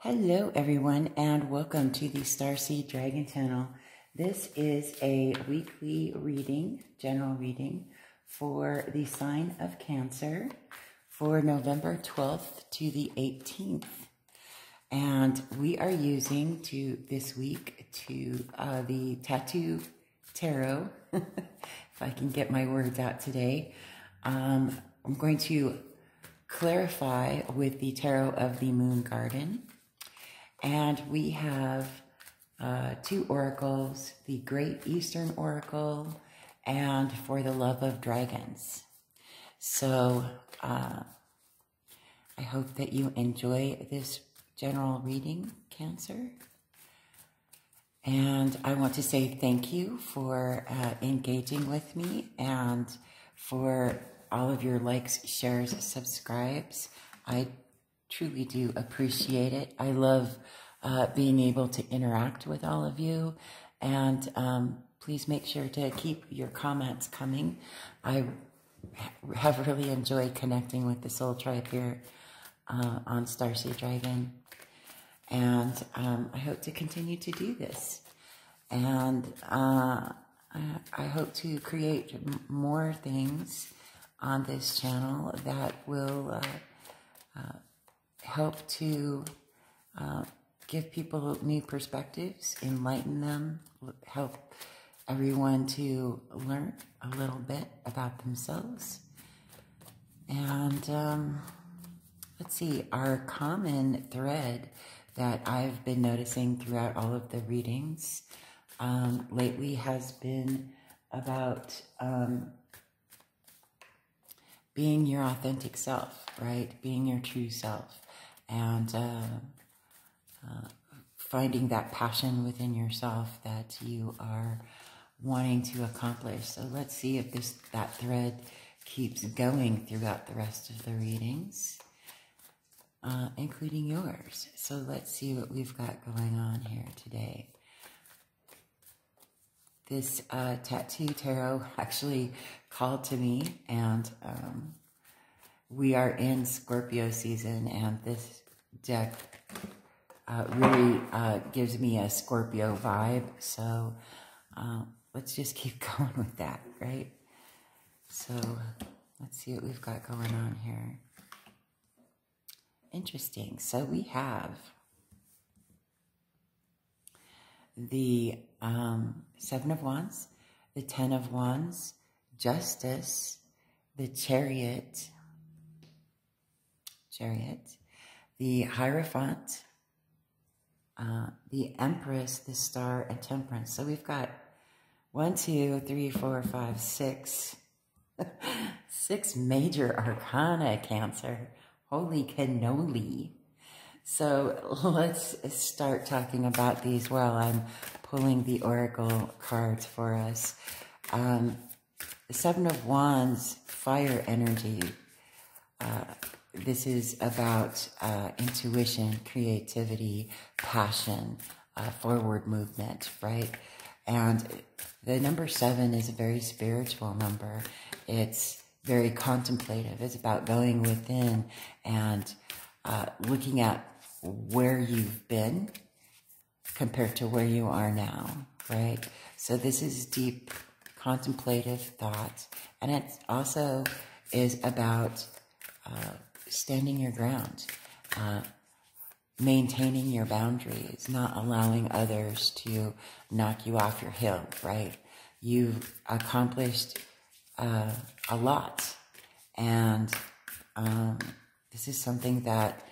Hello everyone and welcome to the Starseed Dragon channel. This is a weekly reading, general reading for the sign of Cancer for November 12th to the 18th. And we are using this week the Tattoo Tarot, if I can get my words out today. I'm going to clarify with the Tarot of the Moon Garden. And we have two oracles, the Great Eastern Oracle and For the Love of Dragons. So I hope that you enjoy this general reading, Cancer. And I want to say thank you for engaging with me and for all of your likes, shares, subscribes. I truly do appreciate it. I love being able to interact with all of you, and please make sure to keep your comments coming. I have really enjoyed connecting with the Soul Tribe here on Starseed Dragon, and I hope to continue to do this, and I hope to create more things on this channel that will help to give people new perspectives, enlighten them, help everyone to learn a little bit about themselves. And let's see, our common thread that I've been noticing throughout all of the readings lately has been about being your authentic self, right? Being your true self. And finding that passion within yourself that you are wanting to accomplish. So let's see if that thread keeps going throughout the rest of the readings, including yours. So let's see what we've got going on here today. This Tattoo Tarot actually called to me, and we are in Scorpio season, and this deck really gives me a Scorpio vibe. So let's just keep going with that, right? So let's see what we've got going on here. Interesting. So we have the Seven of Wands, the Ten of Wands, Justice, the Chariot, the Hierophant, the Empress, the Star, and Temperance. So we've got 1, 2, 3, 4, 5, 6, 6 major arcana, Cancer. Holy cannoli. So let's start talking about these while I'm pulling the oracle cards for us. The Seven of Wands, fire energy. This is about intuition, creativity, passion, forward movement, right? And the number 7 is a very spiritual number. It's very contemplative. It's about going within and looking at where you've been compared to where you are now, right? So this is deep contemplative thought, and it also is about standing your ground, maintaining your boundaries, not allowing others to knock you off your hill, right? You've accomplished a lot, and this is something that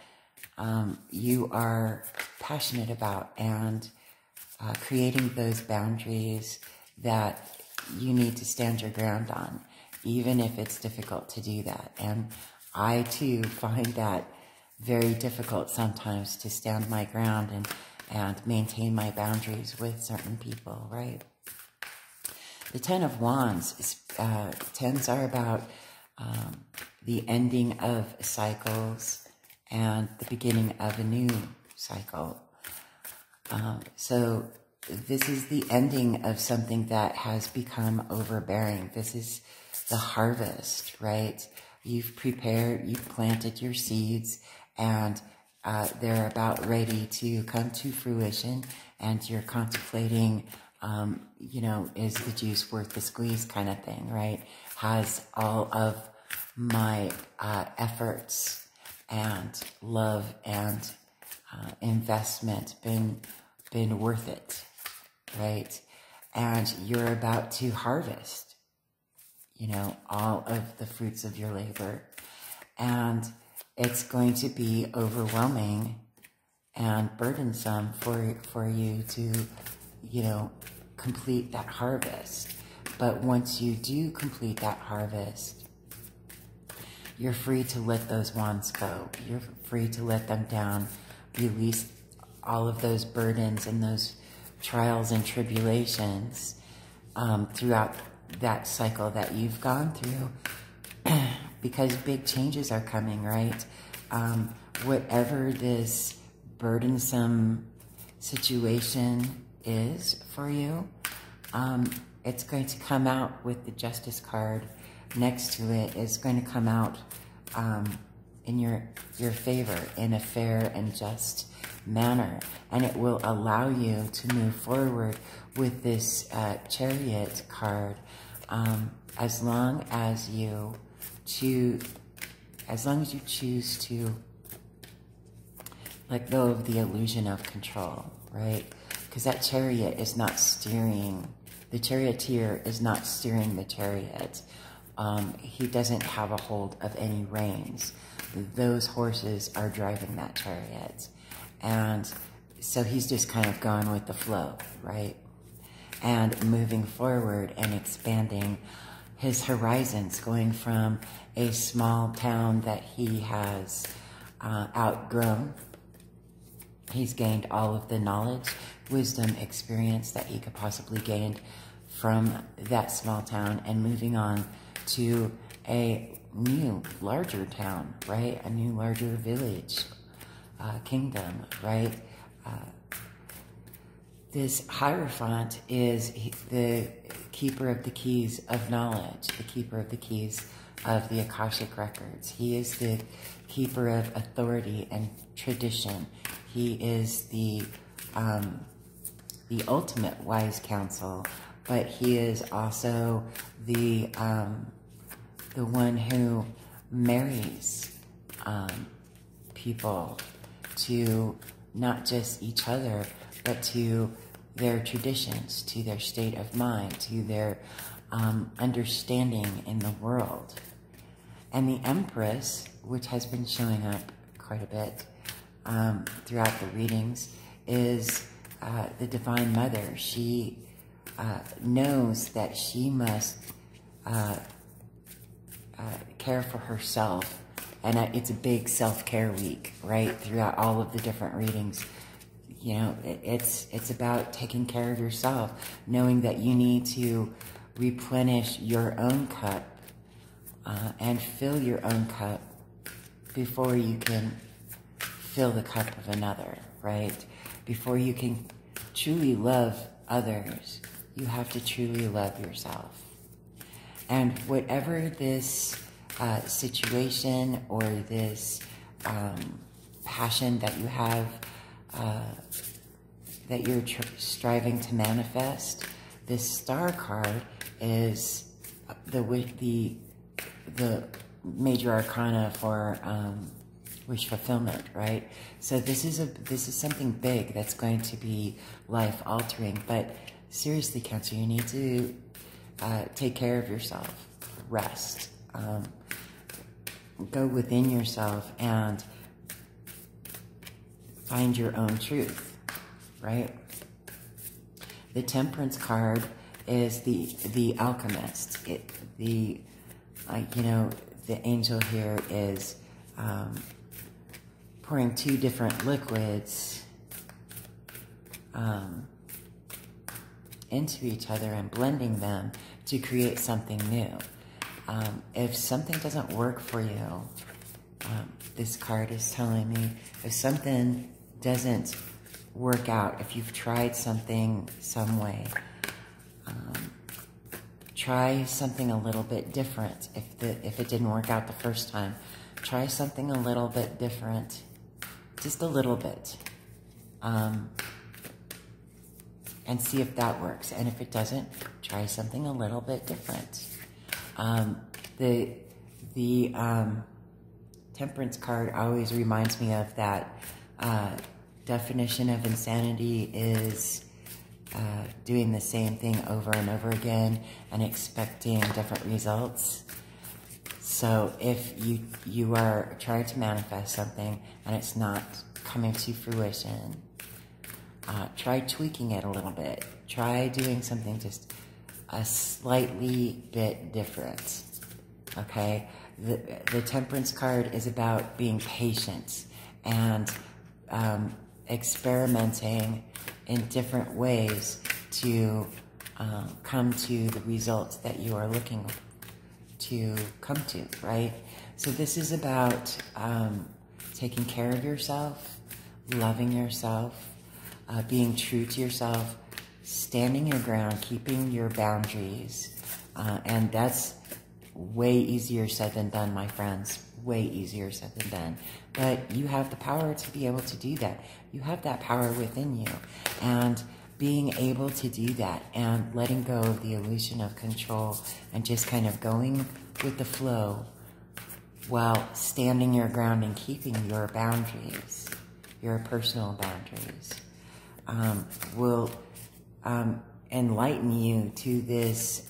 you are passionate about, and creating those boundaries that you need to stand your ground on, even if it's difficult to do that. And I too find that very difficult sometimes to stand my ground and maintain my boundaries with certain people, right? The Ten of Wands, tens are about the ending of cycles and the beginning of a new cycle. So this is the ending of something that has become overbearing. This is the harvest, right? You've prepared, you've planted your seeds, and they're about ready to come to fruition, and you're contemplating, you know, is the juice worth the squeeze kind of thing, right? Has all of my efforts and love and investment been worth it, right? And you're about to harvest, you know, all of the fruits of your labor. And it's going to be overwhelming and burdensome for you to, you know, complete that harvest. But once you do complete that harvest, you're free to let those wands go. You're free to let them down, release all of those burdens and those trials and tribulations throughout that cycle that you've gone through, because big changes are coming, right? Whatever this burdensome situation is for you, it's going to come out with the Justice card next to it. It's going to come out in your favor in a fair and just manner, and it will allow you to move forward with this Chariot card, as long as you choose to let go of the illusion of control, right? Because that Chariot is not steering, the charioteer is not steering the chariot. He doesn't have a hold of any reins. Those horses are driving that chariot. And so he's just kind of going with the flow, right? And moving forward and expanding his horizons, going from a small town that he has outgrown. He's gained all of the knowledge, wisdom, experience that he could possibly gain from that small town, and moving on to a new, larger town, right? A new, larger village, kingdom, right? This Hierophant is the keeper of the keys of knowledge, the keeper of the keys of the Akashic records. He is the keeper of authority and tradition. He is the ultimate wise counsel, but he is also the one who marries people to not just each other, but to their traditions, to their state of mind, to their understanding in the world. And the Empress, which has been showing up quite a bit throughout the readings, is the Divine Mother. She knows that she must care for herself. And it's a big self-care week, right? Throughout all of the different readings. You know, it's about taking care of yourself, knowing that you need to replenish your own cup and fill your own cup before you can fill the cup of another, right? Before you can truly love others, you have to truly love yourself. And whatever this situation or this passion that you have, that you're striving to manifest, this Star card is the major arcana for wish fulfillment, right? So this is something big that's going to be life altering. But seriously, Cancer, you need to take care of yourself, rest, go within yourself and find your own truth, right? The Temperance card is the alchemist. You know, the angel here is pouring two different liquids into each other and blending them to create something new. If something doesn't work for you, this card is telling me, if something doesn't work out, if you've tried something some way, try something a little bit different. If it didn't work out the first time, try something a little bit different just a little bit. And see if that works. And if it doesn't, try something a little bit different. The Temperance card always reminds me of that definition of insanity is doing the same thing over and over again and expecting different results. So if you are trying to manifest something and it's not coming to fruition, try tweaking it a little bit. Try doing something just a slightly bit different, okay? The Temperance card is about being patient and experimenting in different ways to come to the results that you are looking to come to, right? So this is about taking care of yourself, loving yourself, being true to yourself, standing your ground, keeping your boundaries. And that's way easier said than done, my friends. Way easier said than done. But you have the power to be able to do that. You have that power within you. And being able to do that and letting go of the illusion of control and just kind of going with the flow while standing your ground and keeping your boundaries, your personal boundaries, will enlighten you to this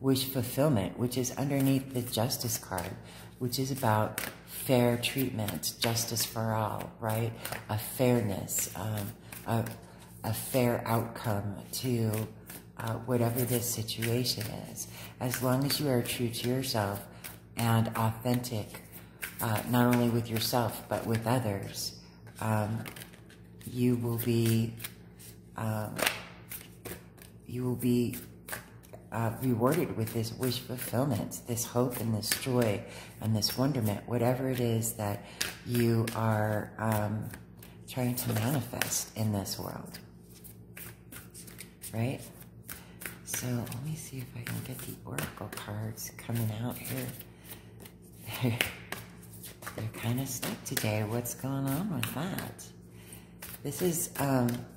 wish fulfillment, which is underneath the Justice card, which is about fair treatment, justice for all, right? A fairness, a fair outcome to whatever this situation is. As long as you are true to yourself and authentic, not only with yourself, but with others, you will be rewarded with this wish fulfillment, this hope and this joy and this wonderment, whatever it is that you are trying to manifest in this world, right? So let me see if I can get the oracle cards coming out here. They're kind of stuck today. What's going on with that? This is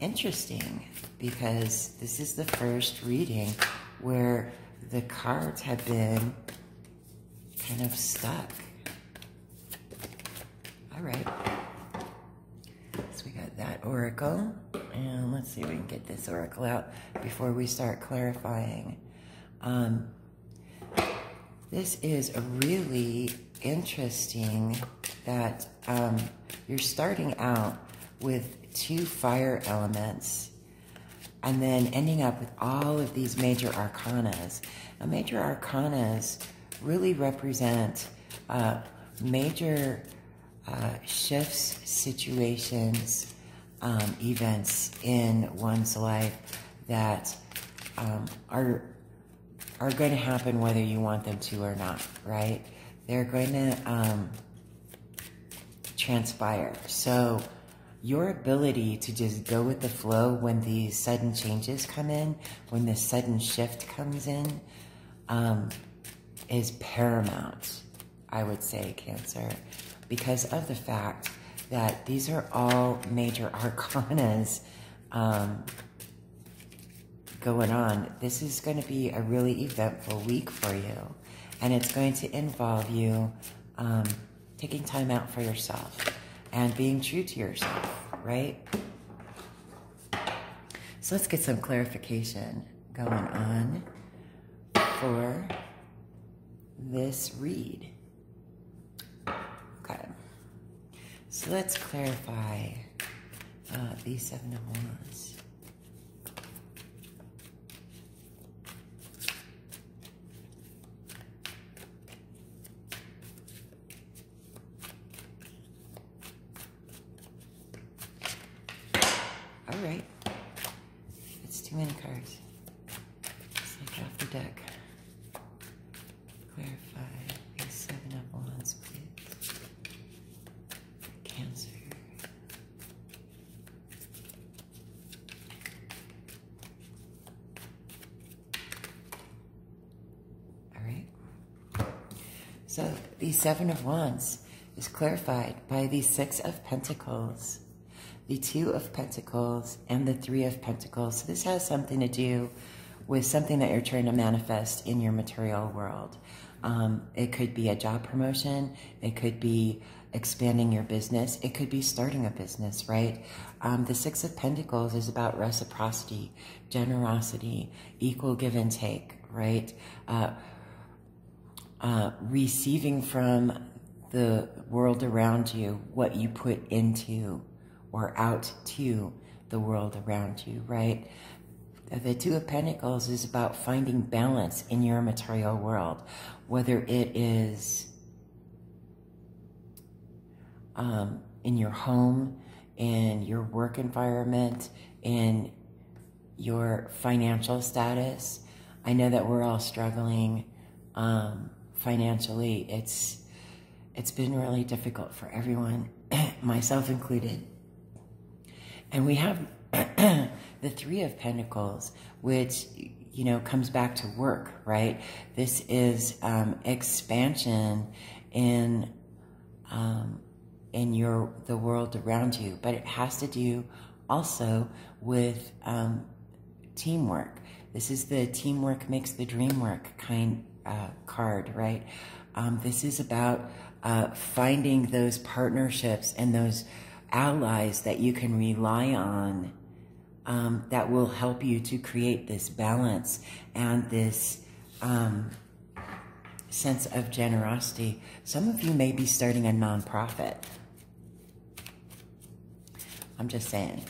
interesting because this is the first reading where the cards have been kind of stuck. All right. So we got that oracle. And let's see if we can get this oracle out before we start clarifying. This is a really interesting that you're starting out with 2 fire elements and then ending up with all of these major arcanas. Now, major arcanas really represent major shifts, situations, events in one's life that are going to happen whether you want them to or not, right? They're going to transpire. So your ability to just go with the flow when these sudden changes come in, when this sudden shift comes in, is paramount, I would say, Cancer, because of the fact that these are all major arcanas going on. This is going to be a really eventful week for you, and it's going to involve you taking time out for yourself and being true to yourself, right? So let's get some clarification going on for this read. Okay. So let's clarify these 7 of Wands. All right. It's too many cards. Let's take off the deck. Clarify these 7 of Wands, please. Cancer. All right. So these 7 of Wands is clarified by the Six of Pentacles, the Two of Pentacles, and the Three of Pentacles. So this has something to do with something that you're trying to manifest in your material world. It could be a job promotion. It could be expanding your business. It could be starting a business, right? The Six of Pentacles is about reciprocity, generosity, equal give and take, right? Receiving from the world around you what you put into or out to the world around you, right? The Two of Pentacles is about finding balance in your material world, whether it is in your home, in your work environment, in your financial status. I know that we're all struggling financially. It's been really difficult for everyone, myself included. And we have the Three of Pentacles, which, you know, comes back to work, right? This is expansion in the world around you, but it has to do also with teamwork. This is the teamwork makes the dream work card, right? This is about finding those partnerships and those allies that you can rely on, that will help you to create this balance and this sense of generosity. Some of you may be starting a nonprofit. I'm just saying,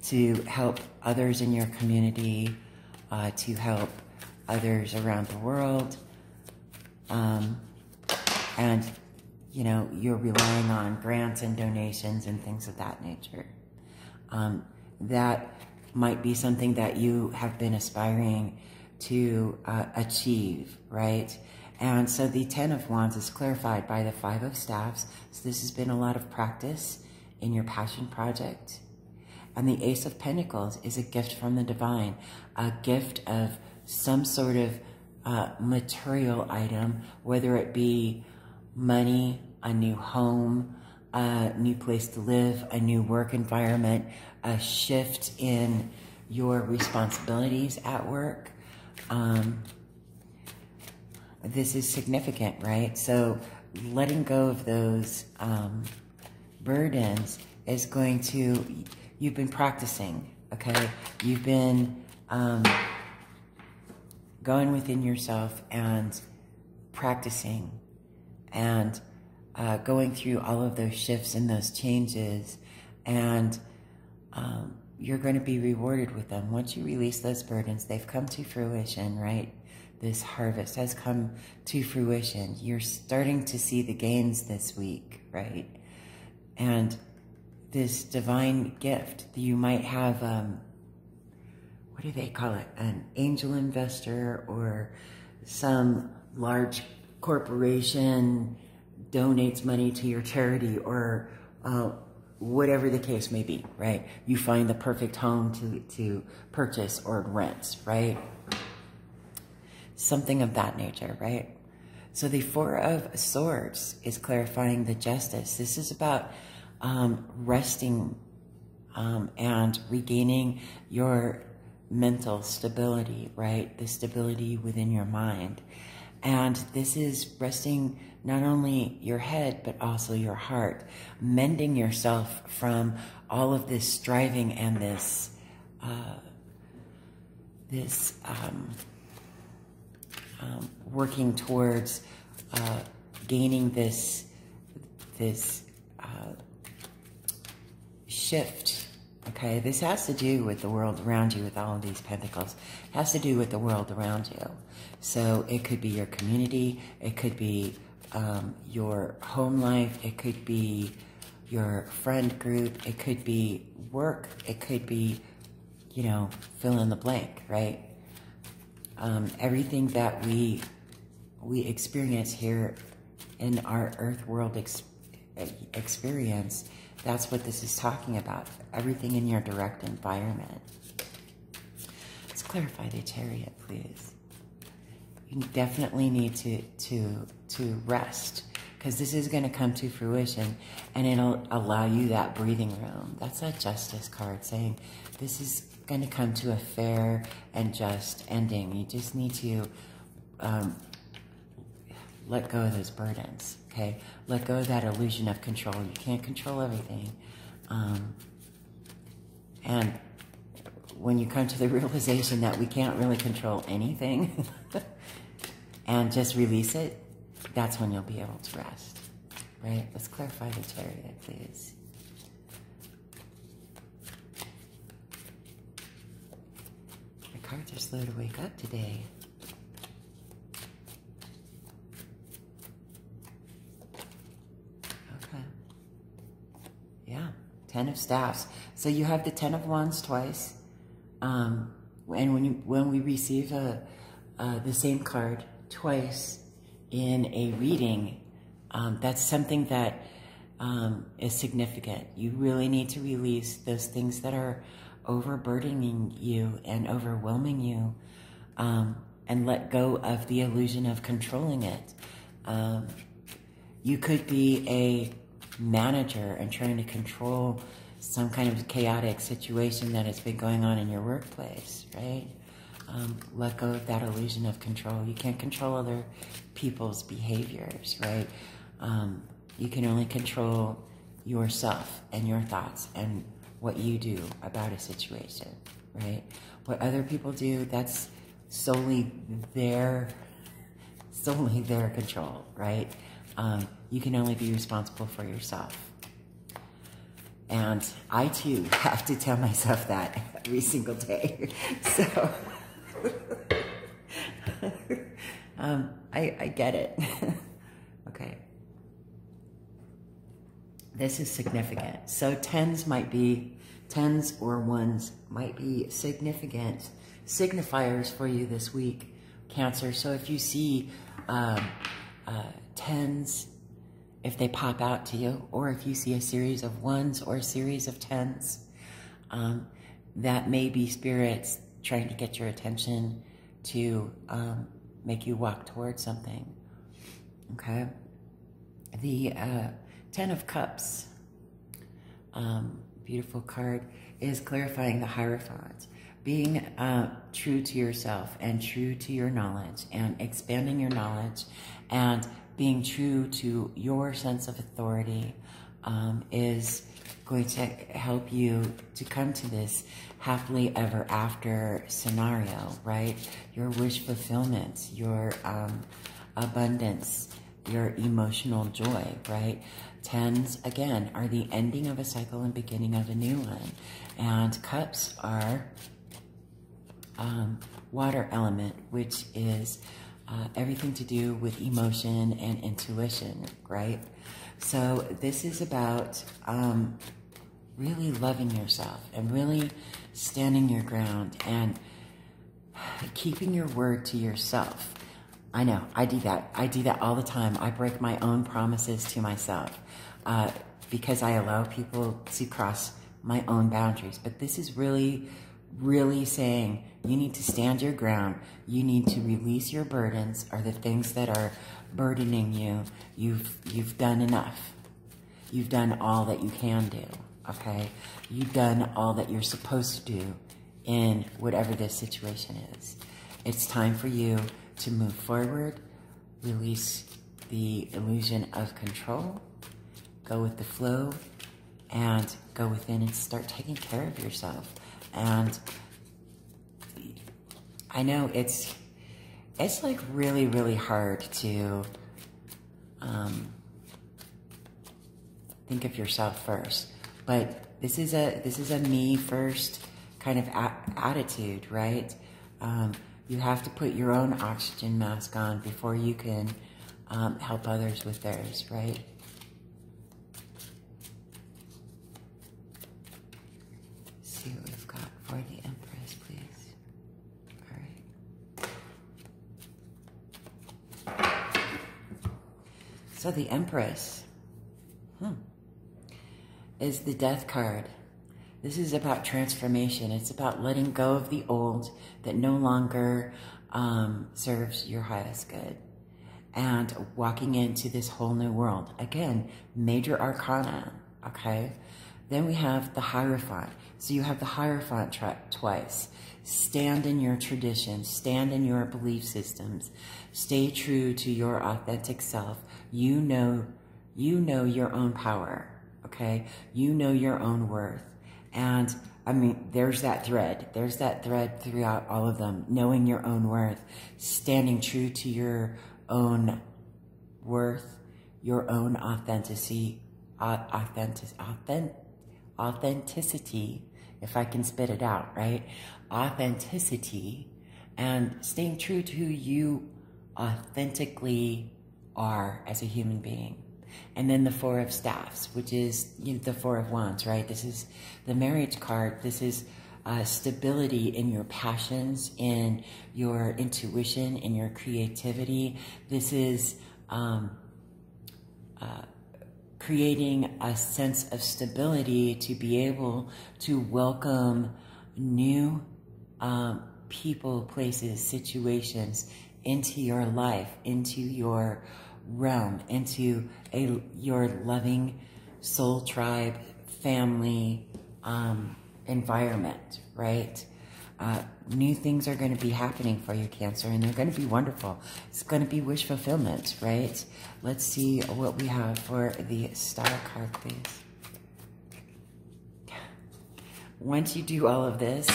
to help others in your community, to help others around the world. And, you know, you're relying on grants and donations and things of that nature. That might be something that you have been aspiring to achieve, right? And so the Ten of Wands is clarified by the Five of Staffs. So this has been a lot of practice in your passion project. And the Ace of Pentacles is a gift from the divine, a gift of some sort of material item, whether it be money, a new home, a new place to live, a new work environment, a shift in your responsibilities at work. This is significant, right? So letting go of those burdens is going to, you've been practicing, okay? You've been going within yourself and practicing and going through all of those shifts and those changes, and you're going to be rewarded with them. Once you release those burdens, they've come to fruition, right? This harvest has come to fruition. You're starting to see the gains this week, right? And this divine gift, you might have, what do they call it? An angel investor, or some large corporation donates money to your charity, or whatever the case may be, right? You find the perfect home to purchase or rent, right? Something of that nature, right? So the Four of Swords is clarifying the Justice. This is about resting and regaining your mental stability, right? The stability within your mind. And this is resting not only your head, but also your heart, mending yourself from all of this striving and this working towards gaining this shift. Okay, this has to do with the world around you, with all of these pentacles. It has to do with the world around you. So it could be your community, it could be your home life, it could be your friend group, it could be work, it could be, you know, fill in the blank, right? Everything that we experience here in our earth world experience, that's what this is talking about. Everything in your direct environment. Let's clarify the Chariot, please. You definitely need to rest, because this is going to come to fruition, and it'll allow you that breathing room. That's that justice card saying this is going to come to a fair and just ending. You just need to let go of those burdens, okay? Let go of that illusion of control. You can't control everything. And when you come to the realization that we can't really control anything and just release it, that's when you'll be able to rest, right? Let's clarify the Chariot, please. The cards are slow to wake up today. Okay. Yeah, 10 of Staffs. So you have the 10 of Wands twice. And when we receive the same card twice in a reading, that's something that is significant. You really need to release those things that are overburdening you and overwhelming you, and let go of the illusion of controlling it. You could be a manager and trying to control some kind of chaotic situation that has been going on in your workplace, right? Let go of that illusion of control. You can't control other people's behaviors, right? You can only control yourself and your thoughts and what you do about a situation, right? What other people do, that's solely their control, right? You can only be responsible for yourself. And I too have to tell myself that every single day. So I get it. Okay. This is significant. So tens or ones might be significant signifiers for you this week, Cancer. So if you see tens, if they pop out to you, or if you see a series of ones or a series of tens, that may be spirits trying to get your attention to make you walk towards something, okay? The 10 of Cups, beautiful card, is clarifying the Hierophant. Being true to yourself and true to your knowledge and expanding your knowledge and being true to your sense of authority is going to help you to come to this happily ever after scenario, right? Your wish fulfillment, your abundance, your emotional joy, right? Tens, again, are the ending of a cycle and beginning of a new one. And cups are water element, which is everything to do with emotion and intuition, right? So this is about really loving yourself and really standing your ground and keeping your word to yourself. I know, I do that. I do that all the time. I break my own promises to myself because I allow people to cross my own boundaries. But this is really, really saying you need to stand your ground. You need to release your burdens, or the things that are burdening you. You've done enough. You've done all that you can do, okay? You've done all that you're supposed to do in whatever this situation is. It's time for you to move forward, release the illusion of control, go with the flow, and go within and start taking care of yourself. And I know it's like really, really hard to think of yourself first, but this is a me first kind of attitude, right? You have to put your own oxygen mask on before you can help others with theirs, right? Let's see what we've got for the Empress, please. All right. So the Empress is the Death card. This is about transformation. It's about letting go of the old that no longer serves your highest good. and walking into this whole new world. Again, major arcana, okay? Then we have the Hierophant. So you have the Hierophant twice. Stand in your traditions, stand in your belief systems, stay true to your authentic self. You know your own power, okay? You know your own worth. And I mean, there's that thread. There's that thread throughout all of them. Knowing your own worth, standing true to your own worth, your own authenticity, authenticity, if I can spit it out, right? Authenticity, and staying true to who you authentically are as a human being. And then the Four of Staffs, which is, you know, the Four of Wands, right? This is the marriage card. This is stability in your passions, in your intuition, in your creativity. This is creating a sense of stability to be able to welcome new people, places, situations into your life, into your realm, into your loving soul tribe, family, environment, right? New things are going to be happening for you, Cancer, and they're going to be wonderful. It's going to be wish fulfillment, right? Let's see what we have for the Star card, please. Once you do all of this,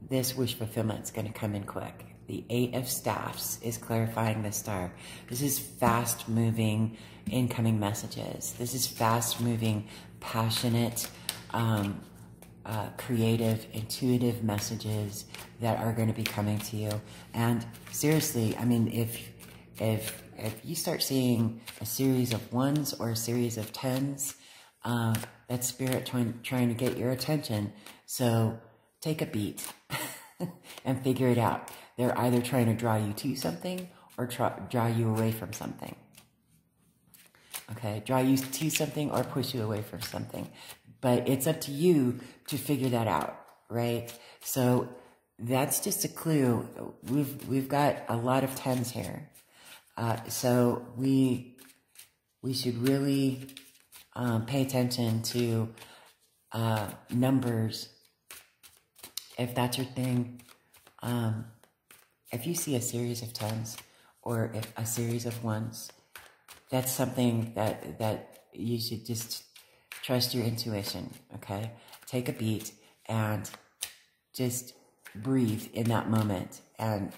this wish fulfillment is going to come in quick. The Eight of Staffs is clarifying the Star. This is fast-moving incoming messages. This is fast-moving, passionate, creative, intuitive messages that are going to be coming to you. And seriously, I mean, if you start seeing a series of ones or a series of tens, that's Spirit trying to get your attention. So take a beat and figure it out. They're either trying to draw you to something or draw you away from something. Okay, draw you to something or push you away from something. But it's up to you to figure that out, right? So that's just a clue. We've got a lot of tens here. So we should really pay attention to numbers. If that's your thing, if you see a series of tens or if a series of ones, that's something that you should just trust your intuition, okay? Take a beat and just breathe in that moment and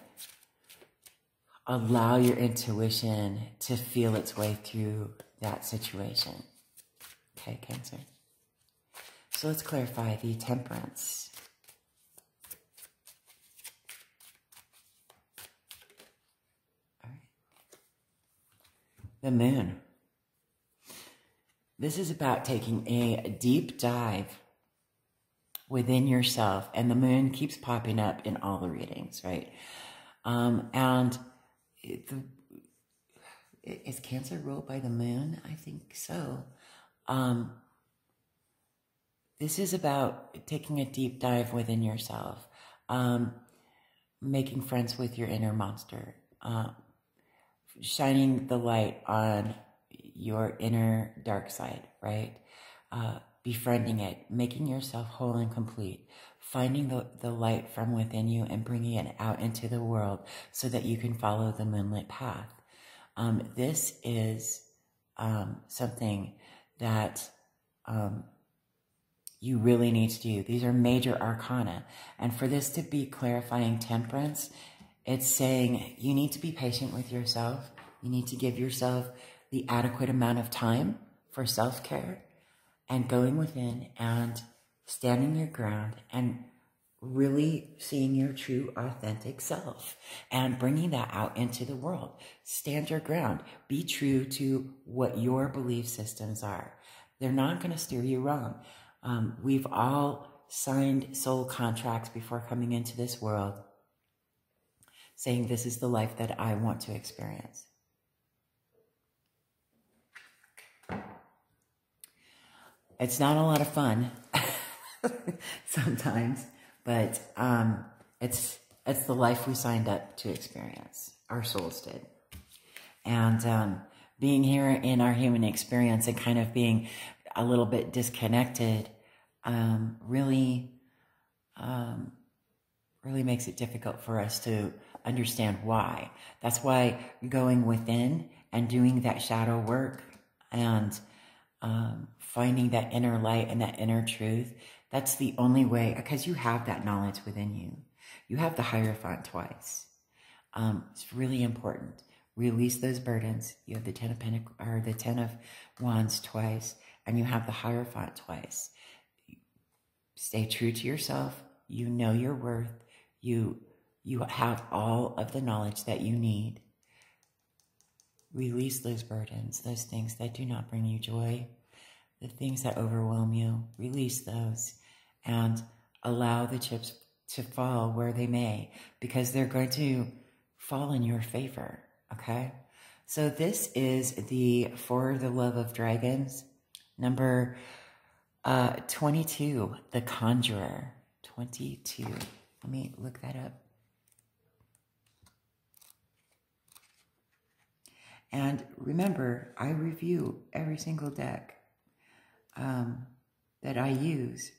allow your intuition to feel its way through that situation. Okay, Cancer? So let's clarify the Temperance. All right. The Moon. This is about taking a deep dive within yourself, and the Moon keeps popping up in all the readings, right? Is Cancer ruled by the Moon? I think so. This is about taking a deep dive within yourself, making friends with your inner monster, shining the light on your inner dark side, right? Befriending it, making yourself whole and complete, finding the light from within you and bringing it out into the world so that you can follow the moonlit path. This is something that you really need to do. These are major arcana. And for this to be clarifying Temperance, it's saying you need to be patient with yourself. You need to give yourself the adequate amount of time for self-care and going within and standing your ground and really seeing your true authentic self and bringing that out into the world. Stand your ground. Be true to what your belief systems are. They're not going to steer you wrong. We've all signed soul contracts before coming into this world saying this is the life that I want to experience. It's not a lot of fun sometimes, but it's the life we signed up to experience. Our souls did. And being here in our human experience and kind of being a little bit disconnected really makes it difficult for us to understand why. That's why going within and doing that shadow work and finding that inner light and that inner truth, that's the only way, because you have that knowledge within you. You have the Hierophant twice. It's really important. Release those burdens. You have the Ten of Pentacles or the Ten of Wands twice, and you have the Hierophant twice. Stay true to yourself. You know your worth. You have all of the knowledge that you need. Release those burdens, those things that do not bring you joy, the things that overwhelm you. Release those and allow the chips to fall where they may, because they're going to fall in your favor, okay? So this is the For the Love of Dragons, number 22, The Conjurer. 22. Let me look that up. And remember, I review every single deck that I use,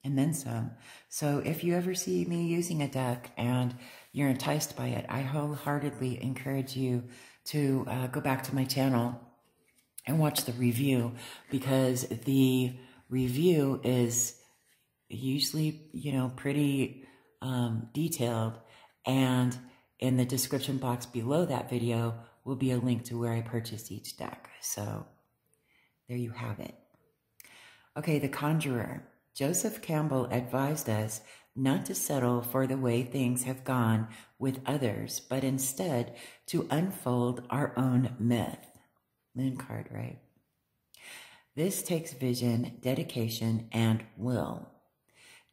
and then some. So if you ever see me using a deck and you're enticed by it, I wholeheartedly encourage you to go back to my channel and watch the review, because the review is usually, you know, pretty detailed, and in the description box below that video will be a link to where I purchased each deck. So there you have it. Okay, The Conjurer. Joseph Campbell advised us not to settle for the way things have gone with others, but instead to unfold our own myth. Moon card, right? This takes vision, dedication, and will.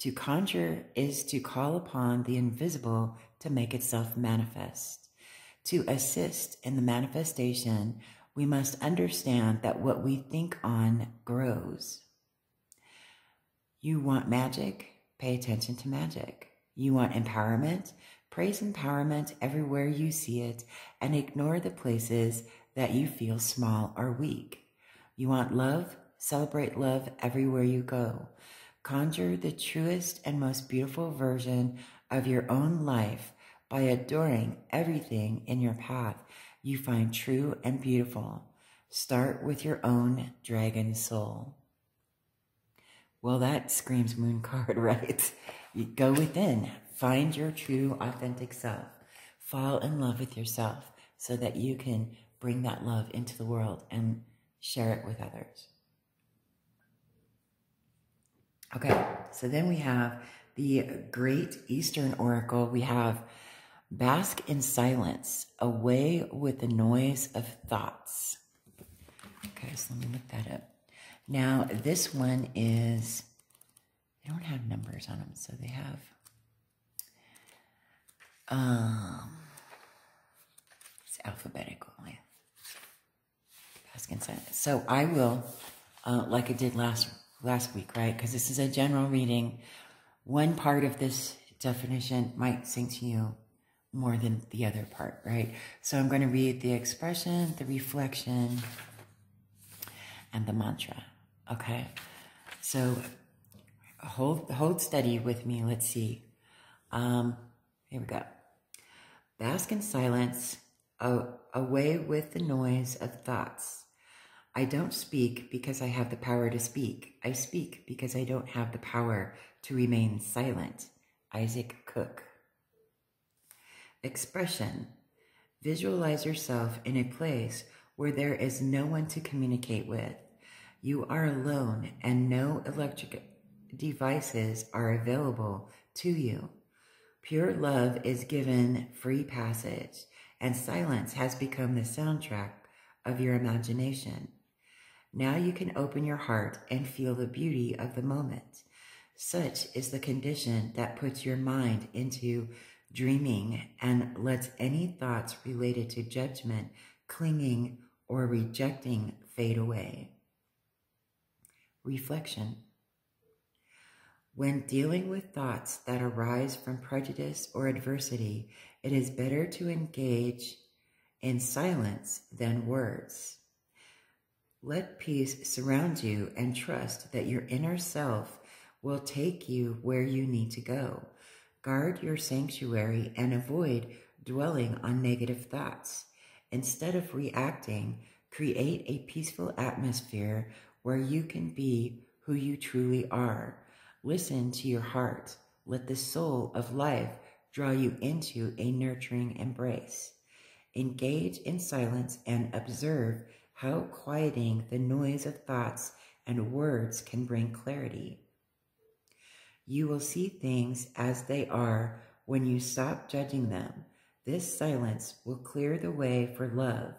To conjure is to call upon the invisible to make itself manifest. To assist in the manifestation, we must understand that what we think on grows. You want magic? Pay attention to magic. You want empowerment? Praise empowerment everywhere you see it, and ignore the places that you feel small or weak. You want love? Celebrate love everywhere you go. Conjure the truest and most beautiful version of your own life by adoring everything in your path you find true and beautiful. Start with your own dragon soul. Well, that screams moon card, right? You go within, find your true, authentic self. Fall in love with yourself so that you can bring that love into the world and share it with others. Okay, so then we have the Great Eastern Oracle. We have Bask in Silence, away with the noise of thoughts. Okay, so let me look that up. Now, this one is, they don't have numbers on them, so they have, it's alphabetical. Bask in Silence. So I will, like I did last week, right? Because this is a general reading. One part of this definition might sing to you more than the other part, right? So I'm going to read the expression, the reflection, and the mantra. Okay? So hold steady with me. Let's see. Here we go. Bask in silence, away with the noise of thoughts. I don't speak because I have the power to speak. I speak because I don't have the power to remain silent. Isaac Cook. Expression. Visualize yourself in a place where there is no one to communicate with. You are alone and no electric devices are available to you. Pure love is given free passage, and silence has become the soundtrack of your imagination. Now you can open your heart and feel the beauty of the moment. Such is the condition that puts your mind into dreaming and lets any thoughts related to judgment, clinging, or rejecting fade away. Reflection. When dealing with thoughts that arise from prejudice or adversity, it is better to engage in silence than words. Let peace surround you and trust that your inner self will take you where you need to go. Guard your sanctuary and avoid dwelling on negative thoughts. Instead of reacting, create a peaceful atmosphere where you can be who you truly are. Listen to your heart. Let the soul of life draw you into a nurturing embrace. Engage in silence and observe how quieting the noise of thoughts and words can bring clarity. You will see things as they are when you stop judging them. This silence will clear the way for love.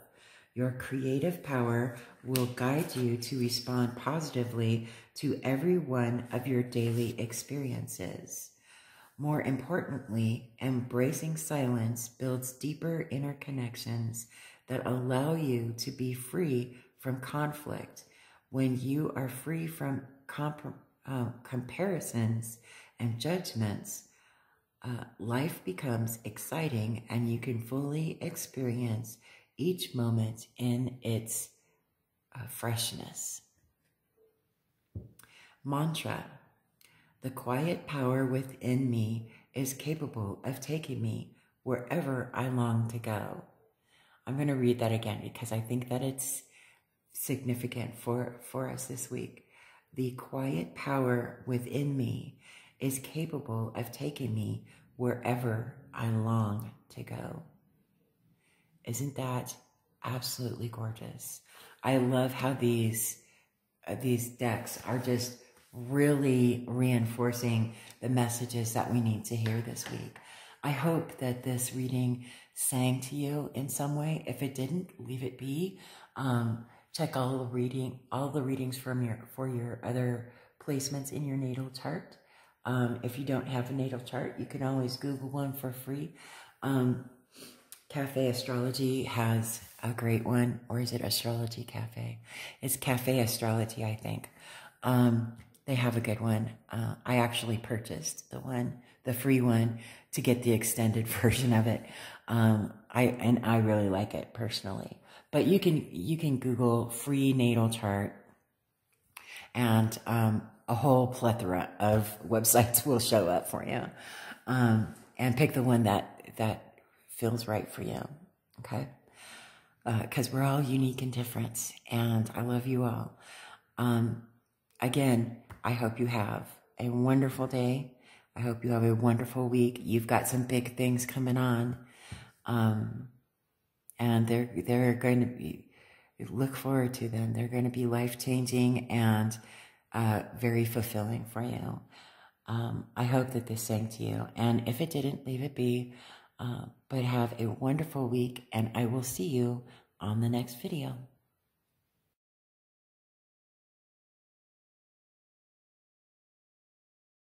Your creative power will guide you to respond positively to every one of your daily experiences. More importantly, embracing silence builds deeper inner connections that allow you to be free from conflict. When you are free from comparisons and judgments, life becomes exciting and you can fully experience each moment in its freshness. Mantra: the quiet power within me is capable of taking me wherever I long to go. I'm going to read that again because I think that it's significant for us this week. The quiet power within me is capable of taking me wherever I long to go. Isn't that absolutely gorgeous? I love how these decks are just really reinforcing the messages that we need to hear this week. I hope that this reading sang to you in some way. If it didn't, leave it be. Check all the readings for your other placements in your natal chart. If you don't have a natal chart, you can always Google one for free. Cafe Astrology has a great one, or is it Astrology Cafe? It's Cafe Astrology, I think. They have a good one. I actually purchased the free one, to get the extended version of it. I really like it personally. But you can Google free natal chart, and a whole plethora of websites will show up for you. And pick the one that feels right for you, okay? Because we're all unique and different, and I love you all. Again, I hope you have a wonderful day. I hope you have a wonderful week. You've got some big things coming on, and they're going to be, look forward to them. They're going to be life-changing and very fulfilling for you. I hope that this sang to you, and if it didn't, leave it be. But have a wonderful week, and I will see you on the next video.